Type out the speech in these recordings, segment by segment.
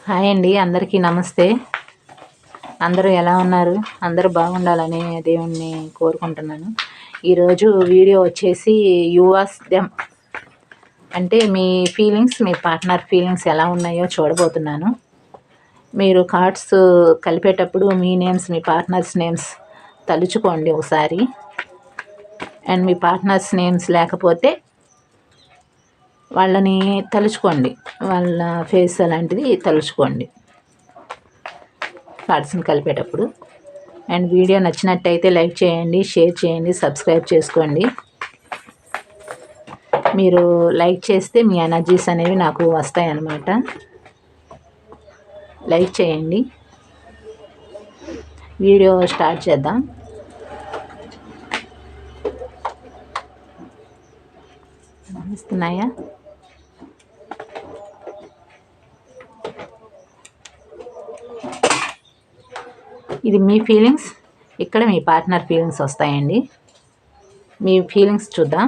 Hi అండి, అందరికీ నమస్తే. అందరూ ఎలా ఉన్నారు? అందరూ బాగుండాలని దేవుణ్ణి కోరుకుంటున్నాను. ఈరోజు వీడియో వచ్చేసి యు ఆస్క్ దెమ్ అంటే మీ ఫీలింగ్స్, మీ పార్ట్నర్ ఫీలింగ్స్ ఎలా ఉన్నాయో చూడబోతున్నాను. మీరు కార్డ్స్ కలిపేటప్పుడు మీ నేమ్స్, మీ పార్ట్నర్స్ నేమ్స్ తలుచుకోండి ఒకసారి. అండ్ మీ పార్ట్నర్స్ నేమ్స్ లేకపోతే వాళ్ళని తలుచుకోండి, వాళ్ళ ఫేస్ అలాంటిది తలుచుకోండి కార్డ్స్ని కలిపేటప్పుడు. అండ్ వీడియో నచ్చినట్టయితే లైక్ చేయండి, షేర్ చేయండి, సబ్స్క్రైబ్ చేసుకోండి. మీరు లైక్ చేస్తే మీ ఎనర్జీస్ అనేవి నాకు వస్తాయి అన్నమాట. లైక్ చేయండి. వీడియో స్టార్ట్ చేద్దాం. ఇస్తున్నాయా? ఇది మీ ఫీలింగ్స్, ఇక్కడ మీ పార్ట్నర్ ఫీలింగ్స్ వస్తాయండి. మీ ఫీలింగ్స్ చూద్దాం.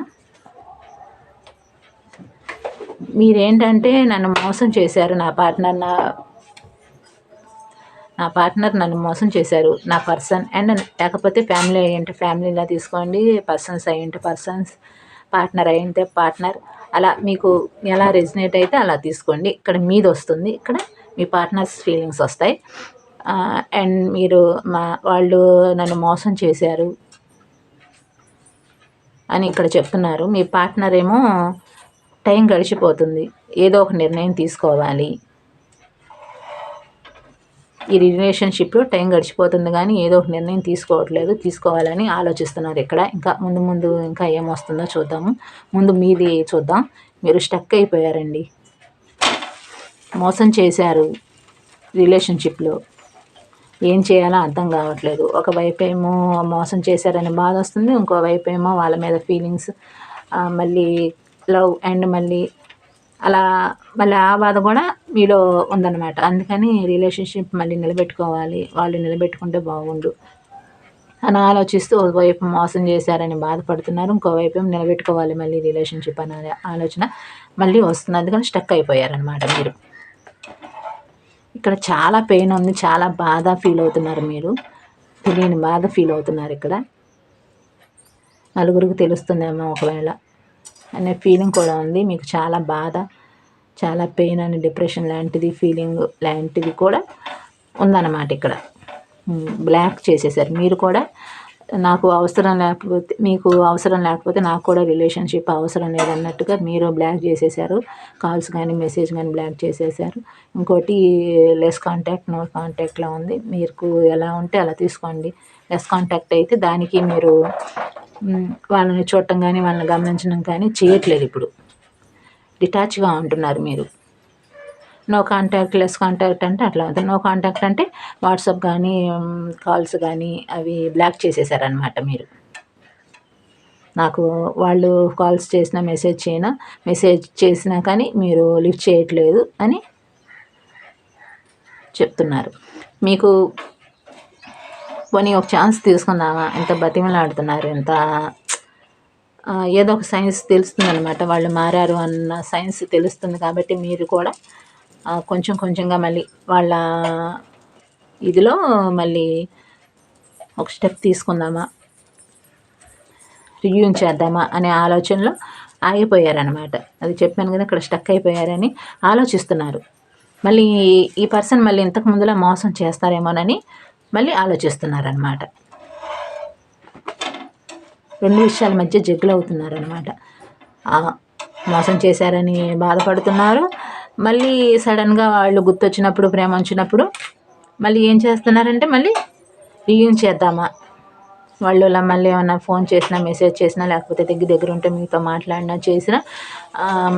మీరేంటంటే నన్ను మోసం చేశారు, నా పార్ట్నర్ నన్ను మోసం చేశారు, నా పర్సన్. అండ్ లేకపోతే ఫ్యామిలీ అయ్యింటే ఫ్యామిలీలా తీసుకోండి, పర్సన్స్ అయ్యింటే పర్సన్స్, పార్ట్నర్ అయ్యింటే పార్ట్నర్. అలా మీకు ఎలా రెజినేట్ అయితే అలా తీసుకోండి. ఇక్కడ మీది వస్తుంది, ఇక్కడ మీ పార్ట్నర్స్ ఫీలింగ్స్ వస్తాయి. అండ్ వాళ్ళు నన్ను మోసం చేశారు అని ఇక్కడ చెప్తున్నారు. మీ పార్ట్నర్ ఏమో టైం గడిచిపోతుంది, ఏదో ఒక నిర్ణయం తీసుకోవాలి. ఈ రిలేషన్షిప్లో టైం గడిచిపోతుంది కానీ ఏదో ఒక నిర్ణయం తీసుకోవాలని ఆలోచిస్తున్నారు ఇక్కడ. ఇంకా ముందు ఇంకా ఏమొస్తుందో చూద్దాము. ముందు మీది చూద్దాం. మీరు స్టక్ అయిపోయారండి, మోసం చేశారు రిలేషన్షిప్లో. ఏం చేయాలో అర్థం కావట్లేదు. ఒకవైపు ఏమో మోసం చేశారని బాధ వస్తుంది, ఇంకోవైపు ఏమో వాళ్ళ మీద ఫీలింగ్స్, మళ్ళీ లవ్, అండ్ మళ్ళీ ఆ బాధ కూడా మీలో ఉందన్నమాట. అందుకని రిలేషన్షిప్ మళ్ళీ నిలబెట్టుకోవాలి, వాళ్ళు నిలబెట్టుకుంటే బాగుండు అని ఆలోచిస్తూ ఒకవైపు మోసం చేశారని బాధపడుతున్నారు, ఇంకోవైపు ఏమో నిలబెట్టుకోవాలి మళ్ళీ రిలేషన్షిప్ అనే ఆలోచన మళ్ళీ వస్తుంది. అందుకని స్టక్ అయిపోయారనమాట మీరు. ఇక్కడ చాలా పెయిన్ ఉంది, చాలా బాధ ఫీల్ అవుతున్నారు మీరు. తెలియని బాధ ఫీల్ అవుతున్నారు ఇక్కడ. నలుగురికి తెలుస్తుందేమో ఒకవేళ అనే ఫీలింగ్ కూడా ఉంది మీకు. చాలా బాధ, చాలా పెయిన్ అని డిప్రెషన్ లాంటిది ఫీలింగ్ లాంటిది కూడా ఉందన్నమాట ఇక్కడ. బ్లాక్ చేసేసారు మీరు కూడా. మీకు అవసరం లేకపోతే నాకు కూడా రిలేషన్షిప్ అవసరం లేదన్నట్టుగా మీరు బ్లాక్ చేసేసారు. కాల్స్ కానీ మెసేజ్ కానీ బ్లాక్ చేసేసారు. ఇంకోటి లెస్ కాంటాక్ట్, నో కాంటాక్ట్లో ఉంది. మీకు ఎలా ఉంటే అలా తీసుకోండి. లెస్ కాంటాక్ట్ అయితే దానికి మీరు వాళ్ళని చూడటం కానీ వాళ్ళని గమనించడం కానీ చేయట్లేదు. ఇప్పుడు డిటాచ్గా ఉంటున్నారు మీరు. నో కాంటాక్ట్, లెస్ కాంటాక్ట్ అంటే అట్లా ఉంటుంది. నో కాంటాక్ట్ అంటే వాట్సాప్ కానీ కాల్స్ కానీ అవి బ్లాక్ చేసేసారనమాట మీరు. నాకు వాళ్ళు కాల్స్ చేసినా మెసేజ్ చేసినా కానీ మీరు లిఫ్ట్ చేయట్లేదు అని చెప్తున్నారు. మీకు పోనీ ఒక ఛాన్స్ తీసుకుందామా, ఎంత బతిమలాడుతున్నారు, ఎంత ఏదో ఒక సైన్స్ తెలుస్తుంది అనమాట. వాళ్ళు మారారు అన్న సైన్స్ తెలుస్తుంది కాబట్టి మీరు కూడా కొంచెంగా మళ్ళీ వాళ్ళ ఇదిలో మళ్ళీ ఒక స్టెప్ తీసుకుందామా, రివ్యూన్ చేద్దామా అనే ఆలోచనలో ఆగిపోయారనమాట. అది చెప్పాను కదా, ఇక్కడ స్టక్ అయిపోయారని ఆలోచిస్తున్నారు. మళ్ళీ ఈ పర్సన్ మళ్ళీ ఇంతకు ముందులా మోసం చేస్తారేమోనని మళ్ళీ ఆలోచిస్తున్నారనమాట. రెండు విషయాల మధ్య జగ్గులు అవుతున్నారనమాట. మోసం చేశారని బాధపడుతున్నారు, మళ్ళీ సడన్గా వాళ్ళు గుర్తొచ్చినప్పుడు, ప్రేమ వచ్చినప్పుడు మళ్ళీ ఏం చేస్తున్నారంటే మళ్ళీ రియూన్ చేద్దామా, వాళ్ళు ఇలా మళ్ళీ ఏమన్నా ఫోన్ చేసినా, మెసేజ్ చేసినా, లేకపోతే దగ్గర ఉంటే మీతో మాట్లాడినా చేసినా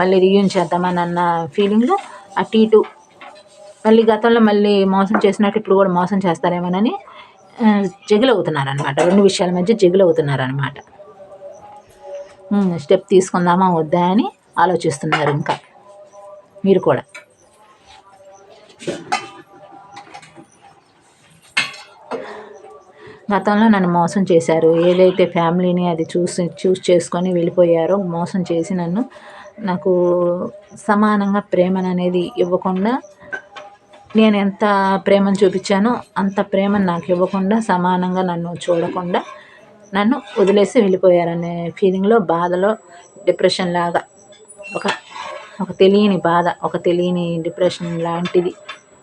మళ్ళీ రియూన్ చేద్దామని అన్న ఫీలింగ్లో అటు ఇటు మళ్ళీ గతంలో మళ్ళీ మోసం చేసినట్టు ఇప్పుడు కూడా మోసం చేస్తారేమోనని జగులవుతున్నారనమాట. రెండు విషయాల మధ్య జగులవుతున్నారనమాట. స్టెప్ తీసుకుందామా వద్దా అని ఆలోచిస్తున్నారు ఇంకా మీరు కూడా. గతంలో నన్ను మోసం చేశారు, ఏదైతే ఫ్యామిలీని అది చూస్ చేసుకొని వెళ్ళిపోయారో, మోసం చేసి నాకు సమానంగా ప్రేమను అనేది ఇవ్వకుండా నేను ఎంత ప్రేమను చూపించానో అంత ప్రేమను నాకు ఇవ్వకుండా, సమానంగా నన్ను చూడకుండా నన్ను వదిలేసి వెళ్ళిపోయారనే ఫీలింగ్లో, బాధలో, డిప్రెషన్ లాగా ఒక ఒక తెలియని బాధ, ఒక తెలియని డిప్రెషన్ లాంటిది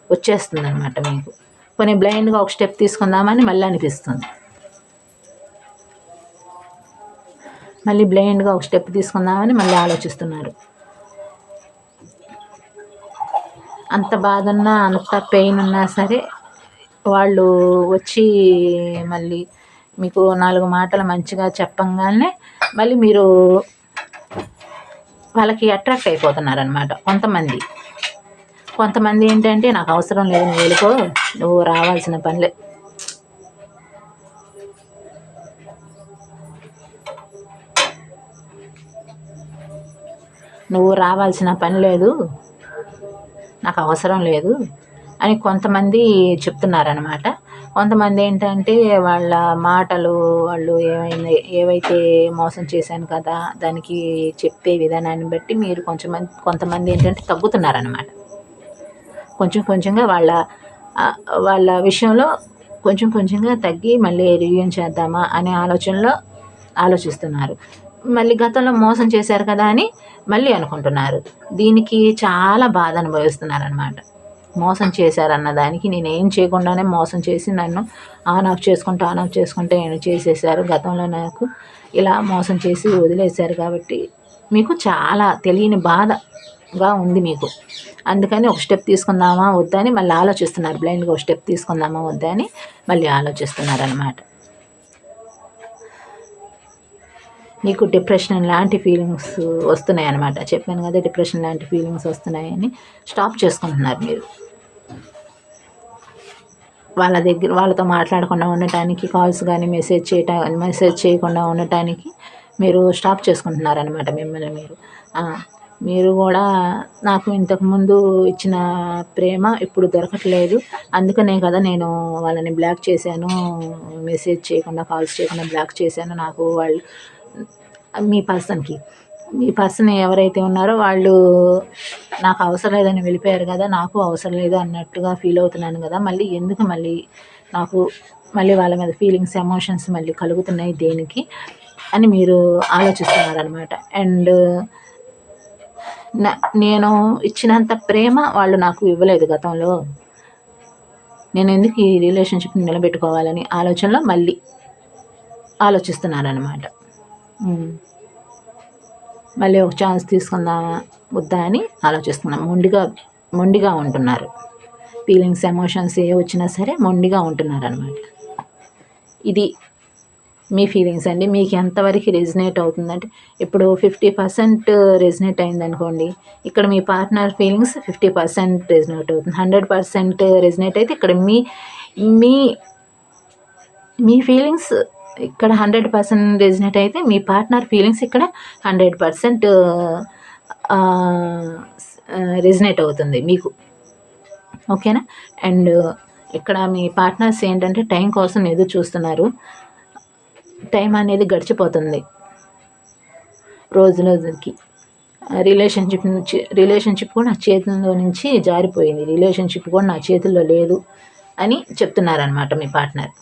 వచ్చేస్తుందన్నమాట మీకు. కొన్ని బ్లైండ్గా ఒక స్టెప్ తీసుకుందామని మళ్ళీ అనిపిస్తుంది. మళ్ళీ బ్లైండ్గా ఒక స్టెప్ తీసుకుందామని మళ్ళీ ఆలోచిస్తున్నారు. అంత బాధ ఉన్నా, అంత పెయిన్ ఉన్నా సరే వాళ్ళు వచ్చి మళ్ళీ మీకు 4 మాటలు మంచిగా చెప్పంగానే మళ్ళీ మీరు వాళ్ళకి అట్రాక్ట్ అయిపోతున్నారనమాట. కొంతమంది ఏంటంటే, నాకు అవసరం లేదు, నువ్వు వెళ్ళిపో, నువ్వు రావాల్సిన పనిలే, నువ్వు రావాల్సిన పని లేదు, నాకు అవసరం లేదు అని కొంతమంది చెప్తున్నారనమాట. కొంతమంది ఏంటంటే వాళ్ళ మాటలు, వాళ్ళు ఏవైతే మోసం చేశాను కదా దానికి చెప్పే విధానాన్ని బట్టి మీరు కొంతమంది ఏంటంటే తగ్గుతున్నారనమాట. కొంచెం కొంచెంగా వాళ్ళ విషయంలో కొంచెంగా తగ్గి మళ్ళీ రివ్యూన్ చేద్దామా అనే ఆలోచనలో ఆలోచిస్తున్నారు. మళ్ళీ గతంలో మోసం చేశారు కదా అని మళ్ళీ అనుకుంటున్నారు. దీనికి చాలా బాధ అనుభవిస్తున్నారనమాట. మోసం చేశారన్న దానికి నేనేం చేయకుండానే మోసం చేసి నన్ను ఆన్ ఆఫ్ చేసుకుంటే చేసేసారు. గతంలో నాకు ఇలా మోసం చేసి వదిలేశారు కాబట్టి మీకు చాలా తెలియని బాధగా ఉంది మీకు. అందుకని ఒక స్టెప్ తీసుకుందామా వద్దా అని మళ్ళీ ఆలోచిస్తున్నారు. బ్లైండ్గా ఒక స్టెప్ తీసుకుందామా వద్దా అని మళ్ళీ ఆలోచిస్తున్నారనమాట. మీకు డిప్రెషన్ లాంటి ఫీలింగ్స్ వస్తున్నాయి అన్నమాట. చెప్పాను కదా, డిప్రెషన్ లాంటి ఫీలింగ్స్ వస్తున్నాయని స్టాప్ చేసుకుంటున్నారు మీరు. వాళ్ళతో మాట్లాడకుండా ఉండటానికి, కాల్స్ కానీ మెసేజ్ చేయకుండా ఉండటానికి మీరు స్టాప్ చేసుకుంటున్నారనమాట మిమ్మల్ని మీరు. మీరు కూడా నాకు ఇంతకుముందు ఇచ్చిన ప్రేమ ఇప్పుడు దొరకట్లేదు, అందుకనే కదా నేను వాళ్ళని బ్లాక్ చేశాను, మెసేజ్ చేయకుండా, కాల్స్ చేయకుండా బ్లాక్ చేశాను. నాకు వాళ్ళు మీ పర్సన్ ఎవరైతే ఉన్నారో వాళ్ళు నాకు అవసరం లేదని వెళ్ళిపోయారు కదా, నాకు అవసరం లేదు అన్నట్టుగా ఫీల్ అవుతున్నాను కదా, మళ్ళీ ఎందుకు మళ్ళీ వాళ్ళ మీద ఫీలింగ్స్, ఎమోషన్స్ మళ్ళీ కలుగుతున్నాయి దేనికి అని మీరు ఆలోచిస్తున్నారనమాట. అండ్ నేను ఇచ్చినంత ప్రేమ వాళ్ళు నాకు ఇవ్వలేదు గతంలో, నేను ఎందుకు ఈ రిలేషన్షిప్ని నిలబెట్టుకోవాలని ఆలోచనలో మళ్ళీ ఆలోచిస్తున్నారనమాట. మళ్ళీ ఒక ఛాన్స్ తీసుకుందామా వద్దా అని ఆలోచిస్తున్నాం. మొండిగా ఉంటున్నారు. ఫీలింగ్స్, ఎమోషన్స్ ఏ వచ్చినా సరే మొండిగా ఉంటున్నారు అనమాట. ఇది మీ ఫీలింగ్స్ అండి. మీకు ఎంతవరకు రెజినేట్ అవుతుందంటే, ఇప్పుడు 50% రెజినేట్ అయిందనుకోండి, ఇక్కడ మీ పార్ట్నర్ ఫీలింగ్స్ 50% రెజినేట్ అవుతుంది. 100% రెజినేట్ అయితే ఇక్కడ మీ ఫీలింగ్స్ ఇక్కడ 100% రెజినేట్ అయితే మీ పార్ట్నర్ ఫీలింగ్స్ ఇక్కడ 100% రెజినేట్ అవుతుంది మీకు. ఓకేనా? అండ్ ఇక్కడ మీ పార్ట్నర్స్ ఏంటంటే టైం కోసం ఎదురు చూస్తున్నారు. టైం అనేది గడిచిపోతుంది రోజుకి. రిలేషన్షిప్ కూడా నా చేతుల్లో నుంచి జారిపోయింది, రిలేషన్షిప్ కూడా నా చేతుల్లో లేదు అని చెప్తున్నారనమాట మీ పార్ట్నర్.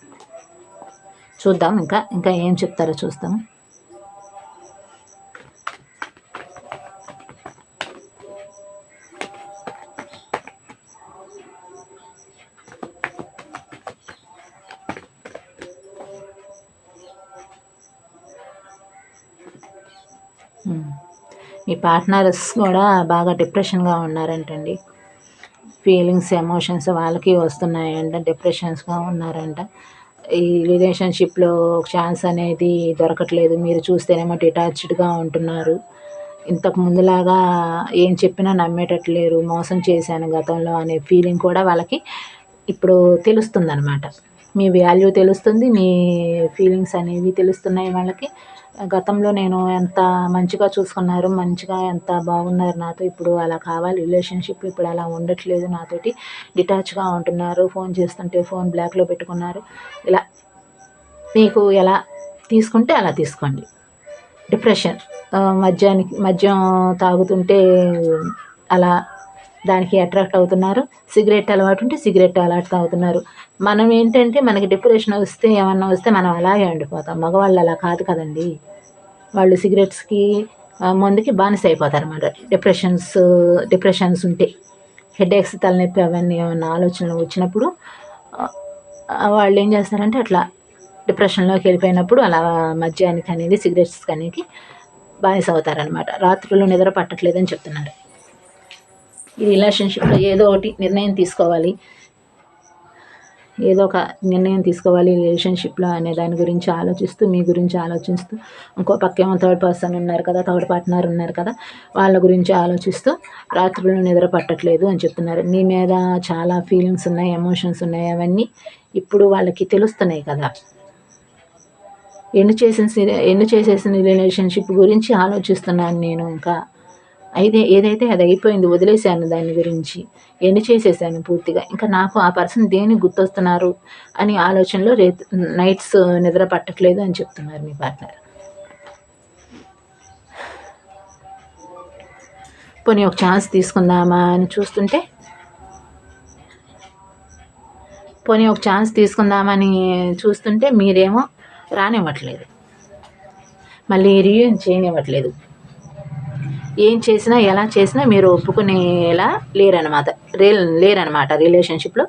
చూద్దాం ఇంకా ఏం చెప్తారో చూస్తాం. మీ పార్ట్నర్స్ కూడా బాగా డిప్రెషన్గా ఉన్నారంటండి. ఫీలింగ్స్, ఎమోషన్స్ వాళ్ళకి వస్తున్నాయంట, డిప్రెషన్స్గా ఉన్నారంట. ఈ రిలేషన్షిప్లో ఛాన్స్ అనేది దొరకట్లేదు. మీరు చూస్తేనేమో డిటాచ్డ్గా ఉంటున్నారు. ఇంతకు ముందులాగా ఏం చెప్పినా నమ్మేటట్లేరు. మోసం చేశాను గతంలో అనే ఫీలింగ్ కూడా వాళ్ళకి ఇప్పుడు తెలుస్తుందన్నమాట. మీ వాల్యూ తెలుస్తుంది, మీ ఫీలింగ్స్ అనేవి తెలుస్తున్నాయి వాళ్ళకి. గతంలో నేను ఎంత మంచిగా చూసుకున్నారు, మంచిగా ఎంత బాగున్నారు నాతో, ఇప్పుడు అలా కావాలి రిలేషన్షిప్, ఇప్పుడు అలా ఉండట్లేదు నాతోటి, డిటాచ్గా ఉంటున్నారు, ఫోన్ చేస్తుంటే ఫోన్ బ్లాక్లో పెట్టుకున్నారు. ఇలా మీకు ఎలా తీసుకుంటే అలా తీసుకోండి. డిప్రెషన్, మద్యం తాగుతుంటే అలా దానికి అట్రాక్ట్ అవుతున్నారు. సిగరెట్ అలవాటు ఉంటే సిగరెట్ అలవాటు అవుతున్నారు. మనం ఏంటంటే మనకి డిప్రెషన్ వస్తే ఏమన్నా వస్తే మనం అలాగే ఉండిపోతాం. మగవాళ్ళు అలా కాదు కదండీ! వాళ్ళు సిగరెట్స్‌కి మందుకి బానిస అయిపోతారన్నమాట. డిప్రెషన్స్ ఉంటే హెడేక్స్, తలనొప్పి అవన్నీ ఏమన్నా ఆలోచనలు వచ్చినప్పుడు వాళ్ళు ఏం చేస్తారంటే అట్లా డిప్రెషన్‌లోకి వెళ్ళిపోయినప్పుడు అలా మద్యానికి అనేది సిగరెట్స్‌కి అనేది బానిస అవుతారనమాట. రాత్రులు నిద్ర పట్టట్లేదని చెప్తున్నారు. ఈ రిలేషన్‌షిప్‌లో ఏదో ఒకటి నిర్ణయం తీసుకోవాలి. ఏదో ఒక నిర్ణయం తీసుకోవాలి రిలేషన్‌షిప్‌లో అనే దాని గురించి ఆలోచిస్తూ, మీ గురించి ఆలోచిస్తూ, ఇంకో పక్కేమో థర్డ్ పర్సన్ ఉన్నారు కదా! థర్డ్ పార్ట్నర్ ఉన్నారు కదా! వాళ్ళ గురించి ఆలోచిస్తూ రాత్రులు నిద్ర పట్టట్లేదు అని చెప్తున్నారు. మీ మీద చాలా ఫీలింగ్స్ ఉన్నాయి, ఎమోషన్స్ ఉన్నాయి. అవన్నీ ఇప్పుడు వాళ్ళకి తెలుస్తున్నాయి కదా! ఎండ్ చేసేసిన రిలేషన్‌షిప్ గురించి ఆలోచిస్తున్నాను నేను ఇంకా. అయితే ఏదైతే అది అయిపోయింది. వదిలేసాను దాని గురించి. ఎండ్ చేసేసాను పూర్తిగా. ఇంకా నాకు ఆ పర్సన్ దేనికి గుర్తొస్తున్నారు అని ఆలోచనలో నైట్స్ నిద్ర పట్టట్లేదు అని చెప్తున్నారు మీ పార్ట్నర్. పోనీ ఒక ఛాన్స్ తీసుకుందామా అని చూస్తుంటే మీరేమో రానివ్వట్లేదు. మళ్ళీ రీయూనియన్ చేయనివ్వట్లేదు. ఏం చేసినా ఎలా చేసినా మీరు ఒప్పుకునేలా లేరనమాట రిలేషన్షిప్లో.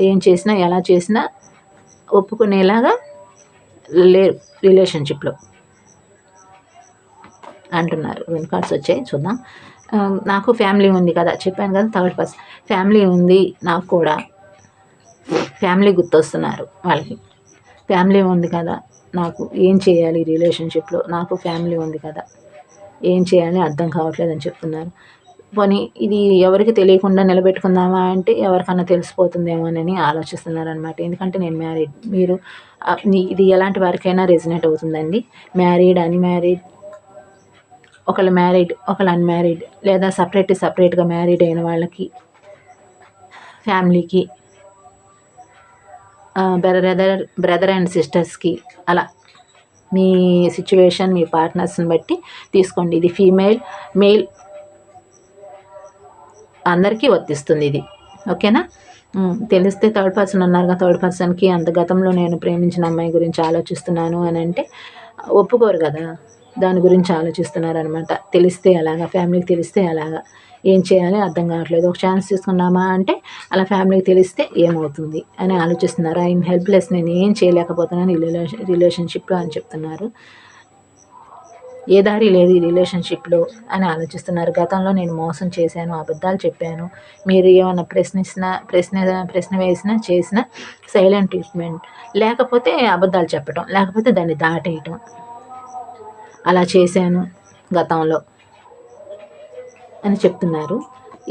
ఏం చేసినా ఎలా చేసినా ఒప్పుకునేలాగా లేరు రిలేషన్షిప్లో అంటున్నారు. 2 కార్డ్స్ వచ్చాయి, చూద్దాం. నాకు ఫ్యామిలీ ఉంది కదా, చెప్పాను కదా, థర్డ్ పర్సన్ ఫ్యామిలీ ఉంది. నాకు కూడా ఫ్యామిలీ గుర్తొస్తున్నారు వాళ్ళకి. ఫ్యామిలీ ఉంది కదా, నాకు ఏం చేయాలి రిలేషన్షిప్లో, నాకు ఫ్యామిలీ ఉంది కదా, ఏం చేయాలి అర్థం కావట్లేదని చెప్తున్నారు. పోనీ ఇది ఎవరికి తెలియకుండా నిలబెట్టుకుందామా అంటే ఎవరికన్నా తెలిసిపోతుందేమోనని ఆలోచిస్తున్నారనమాట. ఎందుకంటే నేను మ్యారీడ్. మీరు ఇది ఎలాంటి వారికైనా రెజినేట్ అవుతుందండి. మ్యారీడ్, అన్‌మ్యారీడ్, ఒకళ్ళు మ్యారీడ్, ఒకళ్ళు అన్‌మ్యారీడ్, లేదా సపరేట్‌గా మ్యారీడ్ అయిన వాళ్ళకి, ఫ్యామిలీకి, బ్రదర్ అండ్ సిస్టర్స్‌కి, అలా మీ సిచ్యువేషన్, మీ పార్ట్నర్స్ని బట్టి తీసుకోండి. ఇది ఫీమేల్, మేల్ అందరికీ వర్తిస్తుంది ఇది. ఓకేనా? తెలిస్తే థర్డ్ పర్సన్ ఉన్నారుగా, థర్డ్ పర్సన్‌కి అంత గతంలో నేను ప్రేమించిన అమ్మాయి గురించి ఆలోచిస్తున్నాను అని అంటే ఒప్పుకోరు కదా! దాని గురించి ఆలోచిస్తున్నారనమాట. తెలిస్తే ఎలాగా, ఫ్యామిలీకి తెలిస్తే ఎలాగా, ఏం చేయాలి అర్థం కావట్లేదు. ఒక ఛాన్స్ తీసుకున్నామా అంటే అలా ఫ్యామిలీకి తెలిస్తే ఏమవుతుంది అని ఆలోచిస్తున్నారు. ఐఎమ్ హెల్ప్‌లెస్, నేను ఏం చేయలేకపోతున్నాను ఈ రిలేషన్‌షిప్‌లో అని చెప్తున్నారు. ఏ దారి లేదు ఈ రిలేషన్‌షిప్‌లో అని ఆలోచిస్తున్నారు. గతంలో నేను మోసం చేశాను, అబద్ధాలు చెప్పాను. మీరు ఏమన్నా ప్రశ్న వేసినా, చేసినా సైలెంట్ ట్రీట్‌మెంట్. లేకపోతే అబద్ధాలు చెప్పటం, లేకపోతే దాన్ని దాటేయటం. అలా చేశాను గతంలో అని చెప్తున్నారు.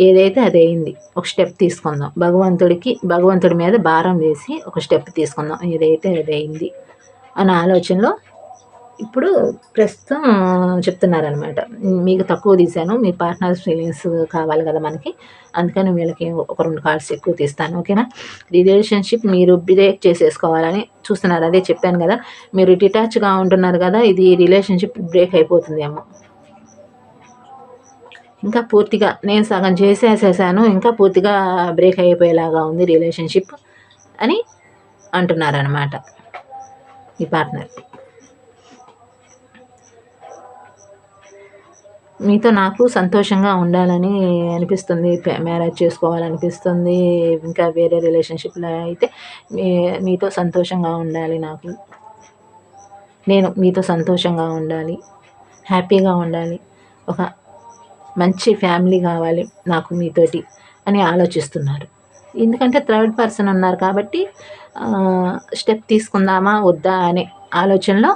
ఏదైతే అదయింది. ఒక స్టెప్ తీసుకుందాం. భగవంతుడి మీద భారం వేసి ఒక స్టెప్ తీసుకుందాం. ఏదైతే అదయింది అన్న ఆలోచనలో ఇప్పుడు ప్రస్తుతం చెప్తున్నారనమాట. మీకు తక్కువ తీశాను, మీ పార్ట్నర్స్ ఫీలింగ్స్ కావాలి కదా మనకి, అందుకని వీళ్ళకి ఒక 2 కార్డ్స్ ఎక్కువ తీస్తాను. ఓకేనా? రిలేషన్షిప్ మీరు బ్రేక్ చేసేసుకోవాలని చూస్తున్నారు. అదే చెప్పాను కదా, మీరు డిటాచ్‌గా ఉంటున్నారు కదా, ఇది రిలేషన్షిప్ బ్రేక్ అయిపోతుందేమో. ఇంకా పూర్తిగా నేను సగం చేసేసేసాను, ఇంకా పూర్తిగా బ్రేక్ అయిపోయేలాగా ఉంది రిలేషన్షిప్ అని అంటున్నారనమాట ఈ పార్ట్నర్. మీతో నాకు సంతోషంగా ఉండాలని అనిపిస్తుంది. మ్యారేజ్ చేసుకోవాలనిపిస్తుంది. ఇంకా వేరే రిలేషన్షిప్‌లో అయితే మీతో సంతోషంగా ఉండాలి నాకు. నేను మీతో సంతోషంగా ఉండాలి, హ్యాపీగా ఉండాలి. ఒక మంచి ఫ్యామిలీ కావాలి నాకు మీతోటి అని ఆలోచిస్తున్నారు. ఎందుకంటే థర్డ్ పర్సన్ ఉన్నారు కాబట్టి స్టెప్ తీసుకుందామా వద్దా అనే ఆలోచనలో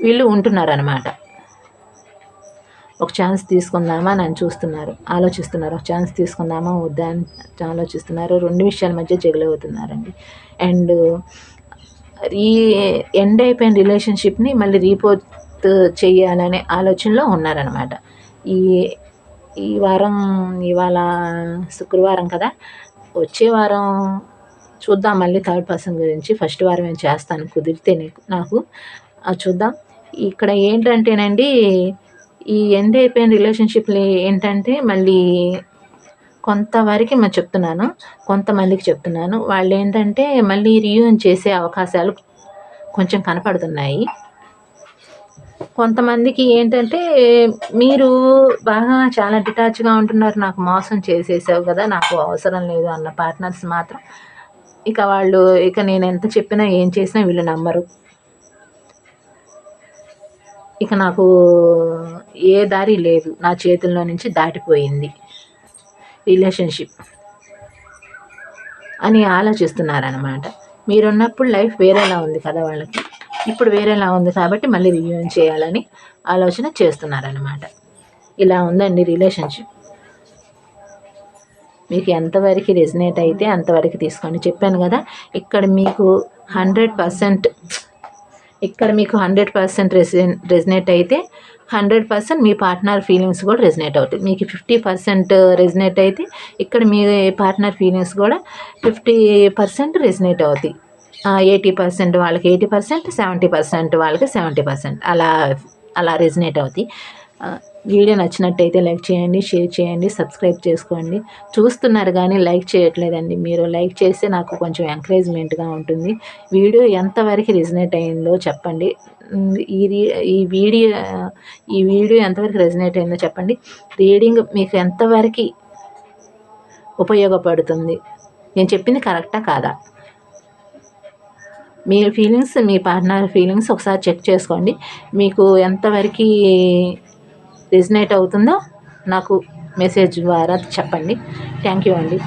వీళ్ళు ఉంటున్నారనమాట. ఒక ఛాన్స్ తీసుకుందామా అని ఆలోచిస్తున్నారు. ఒక ఛాన్స్ తీసుకుందామా వద్దా అని ఆలోచిస్తున్నారు. 2 విషయాల మధ్య జగులు అవుతున్నారండి. అండ్ ఎండ్ అయిపోయిన రిలేషన్షిప్‌ని మళ్ళీ రీపోర్ట్ చేయాలనే ఆలోచనలో ఉన్నారనమాట. ఈ వారం, ఇవాళ శుక్రవారం కదా, వచ్చే వారం చూద్దాం మళ్ళీ థర్డ్ పర్సన్ గురించి. ఫస్ట్ వారం నేను చేస్తాను కుదిరితే నాకు చూద్దాం. ఇక్కడ ఏంటంటేనండి, ఈ ఎండ్ అయిపోయిన రిలేషన్షిప్‌లో ఏంటంటే మళ్ళీ కొంతవరకు నేను చెప్తున్నాను, కొంతమందికి చెప్తున్నాను. వాళ్ళు ఏంటంటే మళ్ళీ రీయూన్ చేసే అవకాశాలు కొంచెం కనపడుతున్నాయి. కొంతమందికి ఏంటంటే మీరు బాగా చాలా డిటాచ్‌గా ఉంటున్నారు, నాకు మోసం చేసేసావు కదా, నాకు అవసరం లేదు అన్న పార్ట్నర్స్ మాత్రం ఇక వాళ్ళు ఇక నేను ఎంత చెప్పినా ఏం చేసినా వీళ్ళు నమ్మరు. ఇక నాకు ఏ దారి లేదు, నా చేతుల్లో నుంచి దాటిపోయింది రిలేషన్షిప్ అని ఆలోచిస్తున్నారనమాట. మీరున్నప్పుడు లైఫ్ వేరేలా ఉంది కదా వాళ్ళకి, ఇప్పుడు వేరేలా ఉంది కాబట్టి మళ్ళీ రియూనియన్ చేయాలని ఆలోచన చేస్తున్నారనమాట. ఇలా ఉందండి రిలేషన్షిప్. మీకు ఎంతవరకు రెజినేట్ అయితే అంతవరకు తీసుకోండి. చెప్పాను కదా, ఇక్కడ మీకు 100% ఇక్కడ మీకు 100% రెజినేట్ అయితే 100% మీ పార్ట్నర్ ఫీలింగ్స్ కూడా రెజినేట్ అవుతాయి. మీకు 50% రెజినేట్ అయితే ఇక్కడ మీ పార్ట్నర్ ఫీలింగ్స్ కూడా 50% రెజినేట్ అవుతాయి. 80% వాళ్ళకి 80%, 70% వాళ్ళకి 70% అలా అలా రెజినేట్ అవుతాయి. వీడియో నచ్చినట్టయితే లైక్ చేయండి, షేర్ చేయండి, సబ్స్క్రైబ్ చేసుకోండి. చూస్తున్నారు కానీ లైక్ చేయట్లేదండి. మీరు లైక్ చేస్తే నాకు కొంచెం ఎంకరేజ్మెంట్గా ఉంటుంది. వీడియో ఎంతవరకు రెజినేట్ అయిందో చెప్పండి. ఈ వీడియో ఎంతవరకు రెజినేట్ అయిందో చెప్పండి. రీడింగ్ మీకు ఎంతవరకు ఉపయోగపడుతుంది, నేను చెప్పింది కరెక్టా కాదా, మీ ఫీలింగ్స్, మీ పార్ట్నర్ ఫీలింగ్స్ ఒకసారి చెక్ చేసుకోండి. మీకు ఎంతవరకు రెజినేట్ అవుతుందో నాకు మెసేజ్ ద్వారా చెప్పండి. థ్యాంక్ యూ అండి.